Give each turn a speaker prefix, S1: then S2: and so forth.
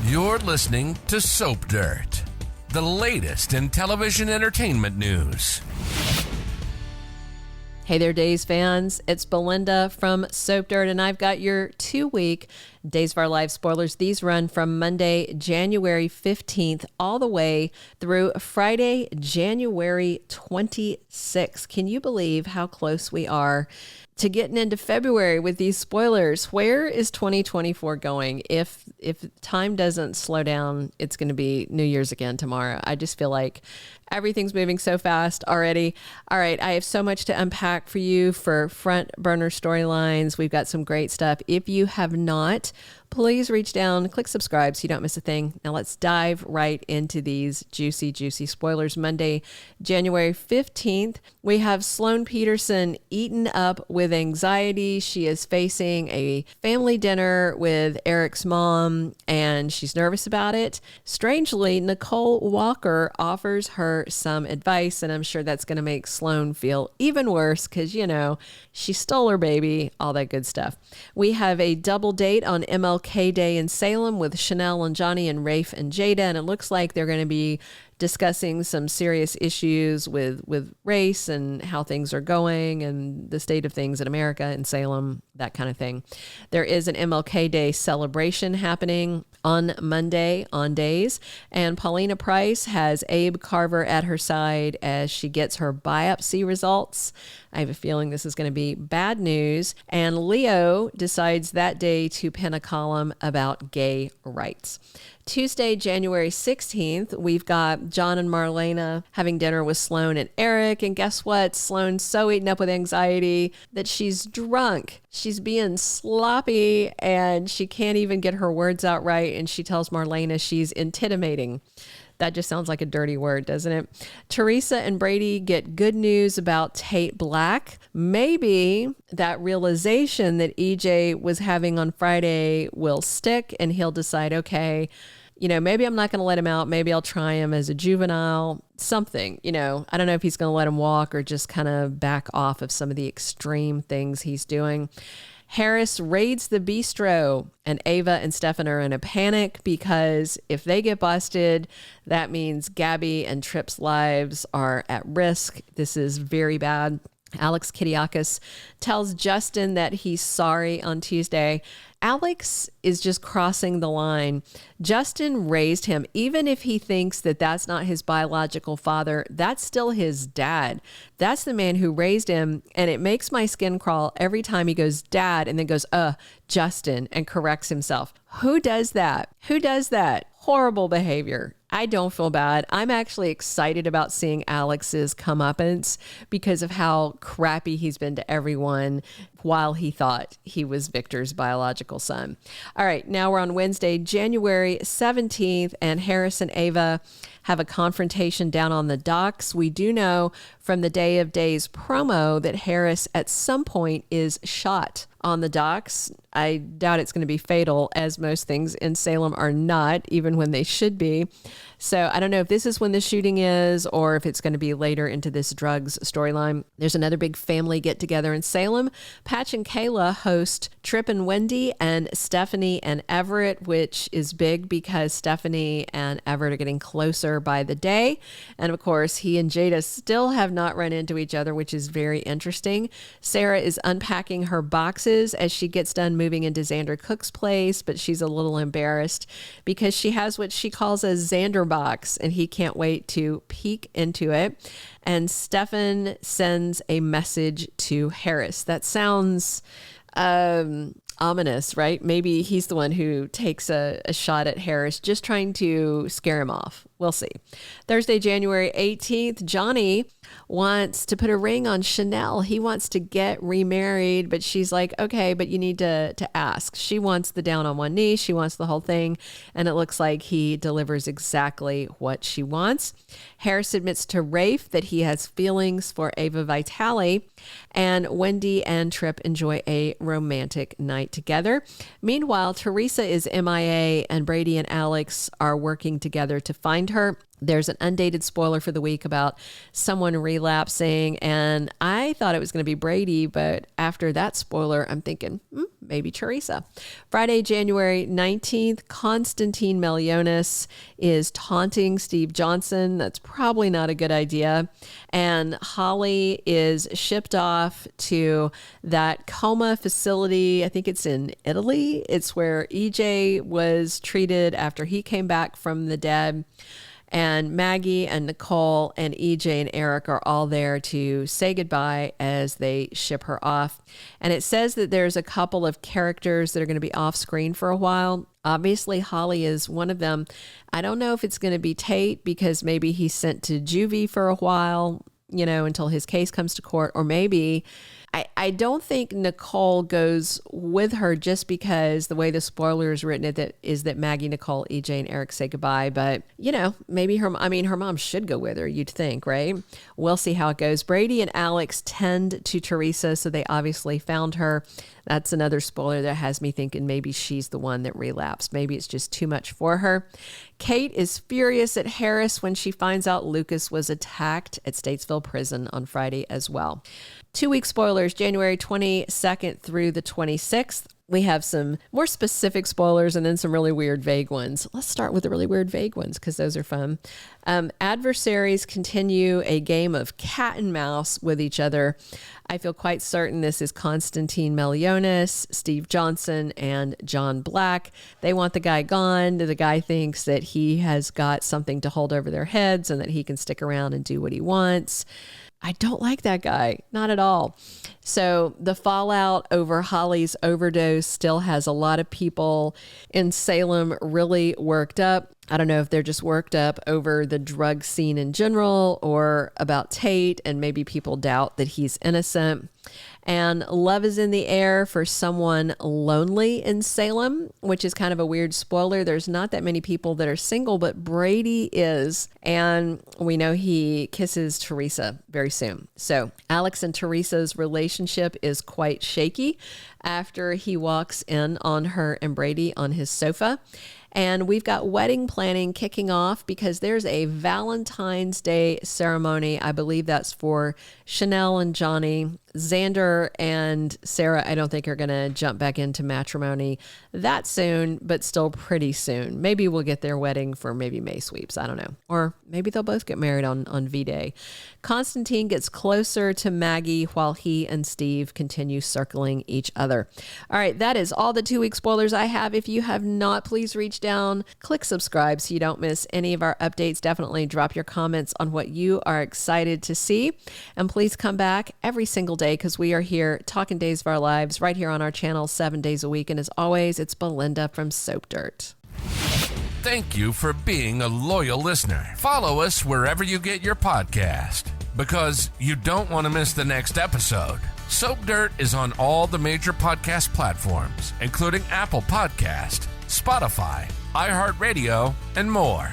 S1: You're listening to Soap Dirt, the latest in television entertainment news.
S2: Hey there, Days fans. It's Belinda from Soap Dirt, and I've got your 2-week Days of Our Lives spoilers. These run from Monday, January 15th, all the way through Friday, January 26th. Can you believe how close we are to getting into February with these spoilers? Where is 2024 going? If time doesn't slow down, it's going to be New Year's again tomorrow. I just feel like everything's moving so fast already. All right, I have so much to unpack for you for front burner storylines. We've got some great stuff. If you have not, please reach down, click subscribe so you don't miss a thing. Now let's dive right into these juicy, juicy spoilers. Monday, January 15th, we have Sloan Petersen eaten up with anxiety. She is facing a family dinner with Eric's mom, and she's nervous about it. Strangely, Nicole Walker offers her some advice, and I'm sure that's going to make Sloan feel even worse because, you know, she stole her baby, all that good stuff. We have a double date on MLK Day in Salem with Chanel and Johnny and Rafe and Jada, and it looks like they're going to be discussing some serious issues with race and how things are going and the state of things in America and Salem, that kind of thing. There is an MLK Day celebration happening on Monday on Days, and Paulina Price has Abe Carver at her side as she gets her biopsy results. I have a feeling this is going to be bad news. And Leo decides that day to pen a column about gay rights. Tuesday, January 16th, we've got John and Marlena having dinner with Sloan and Eric. And guess what? Sloan's so eaten up with anxiety that she's drunk. She's being sloppy and she can't even get her words out right. And she tells Marlena she's intimidating. That just sounds like a dirty word, doesn't it? Teresa and Brady get good news about Tate Black. Maybe that realization that EJ was having on Friday will stick and he'll decide, okay, you know, maybe I'm not going to let him out. Maybe I'll try him as a juvenile, something, you know. I don't know if he's going to let him walk or just kind of back off of some of the extreme things he's doing. Harris raids the bistro, and Ava and Stefan are in a panic because if they get busted, that means Gabby and Tripp's lives are at risk. This is very bad. Alex Kidiakis tells Justin that he's sorry on Tuesday. Alex is just crossing the line. Justin raised him. Even if he thinks that that's not his biological father, that's still his dad. That's the man who raised him. And it makes my skin crawl every time he goes, Dad, and then goes, Justin, and corrects himself. Who does that? Who does that? Horrible behavior. I don't feel bad. I'm actually excited about seeing Alex's comeuppance because of how crappy he's been to everyone while he thought he was Victor's biological son. All right, now we're on Wednesday, January 17th, and Harris and Ava have a confrontation down on the docks. We do know from the Day of Days promo that Harris at some point is shot on the docks. I doubt it's going to be fatal, as most things in Salem are not, even when they should be. So I don't know if this is when the shooting is or if it's going to be later into this drugs storyline. There's another big family get together in Salem. Patch and Kayla host Tripp and Wendy and Stephanie and Everett, which is big because Stephanie and Everett are getting closer by the day. And of course, he and Jada still have not run into each other, which is very interesting. Sarah is unpacking her boxes as she gets done moving into Xander Cook's place, but she's a little embarrassed because she has what she calls a Xander box and he can't wait to peek into it. And Stefan sends a message to Harris. That sounds ominous, right? Maybe he's the one who takes a shot at Harris, just trying to scare him off. We'll see. Thursday, January 18th, Johnny wants to put a ring on Chanel. He wants to get remarried, but she's like, okay, but you need to ask. She wants the down on one knee. She wants the whole thing. And it looks like he delivers exactly what she wants. Harris admits to Rafe that he has feelings for Ava Vitali, and Wendy and Tripp enjoy a romantic night together. Meanwhile, Teresa is MIA and Brady and Alex are working together to find her. There's an undated spoiler for the week about someone relapsing, and I thought it was going to be Brady, but after that spoiler, I'm thinking, maybe Teresa. Friday, January 19th, Constantine Melionis is taunting Steve Johnson. That's probably not a good idea. And Holly is shipped off to that coma facility. I think it's in Italy. It's where EJ was treated after he came back from the dead. And Maggie and Nicole and EJ and Eric are all there to say goodbye as they ship her off. And it says that there's a couple of characters that are going to be off screen for a while. Obviously, Holly is one of them. I don't know if it's going to be Tate because maybe he's sent to juvie for a while, until his case comes to court, or maybe I don't think Nicole goes with her just because the way the spoiler is written is that Maggie, Nicole, EJ, and Eric say goodbye. But, maybe her mom should go with her, you'd think, right? We'll see how it goes. Brady and Alex tend to Teresa, so they obviously found her. That's another spoiler that has me thinking maybe she's the one that relapsed. Maybe it's just too much for her. Kate is furious at Harris when she finds out Lucas was attacked at Statesville Prison on Friday as well. 2-week spoilers, January 22nd through the 26th. We have some more specific spoilers and then some really weird vague ones. Let's start with the really weird vague ones because those are fun. Adversaries continue a game of cat and mouse with each other. I feel quite certain this is Constantine Melionis, Steve Johnson, and John Black. They want the guy gone. The guy thinks that he has got something to hold over their heads and that he can stick around and do what he wants. I don't like that guy, not at all. So the fallout over Holly's overdose still has a lot of people in Salem really worked up. I don't know if they're just worked up over the drug scene in general or about Tate, and maybe people doubt that he's innocent. And love is in the air for someone lonely in Salem, which is kind of a weird spoiler. There's not that many people that are single, but Brady is. And we know he kisses Teresa very soon. So Alex and Teresa's relationship is quite shaky after he walks in on her and Brady on his sofa. And we've got wedding planning kicking off because there's a Valentine's Day ceremony. I believe that's for Chanel and Johnny. Xander and Sarah, I don't think are going to jump back into matrimony that soon, but still pretty soon. Maybe we'll get their wedding for maybe May sweeps. I don't know. Or maybe they'll both get married on V-Day. Constantine gets closer to Maggie while he and Steve continue circling each other. All right, that is all the 2-week spoilers I have. If you have not, please reach down, click subscribe so you don't miss any of our updates. Definitely drop your comments on what you are excited to see. And please come back every single day because we are here talking Days of Our Lives right here on our channel 7 days a week. And as always, it's Belinda from Soap Dirt.
S1: Thank you for being a loyal listener. Follow us wherever you get your podcast because you don't want to miss the next episode. Soap Dirt is on all the major podcast platforms, including Apple Podcast, Spotify, iHeartRadio, and more.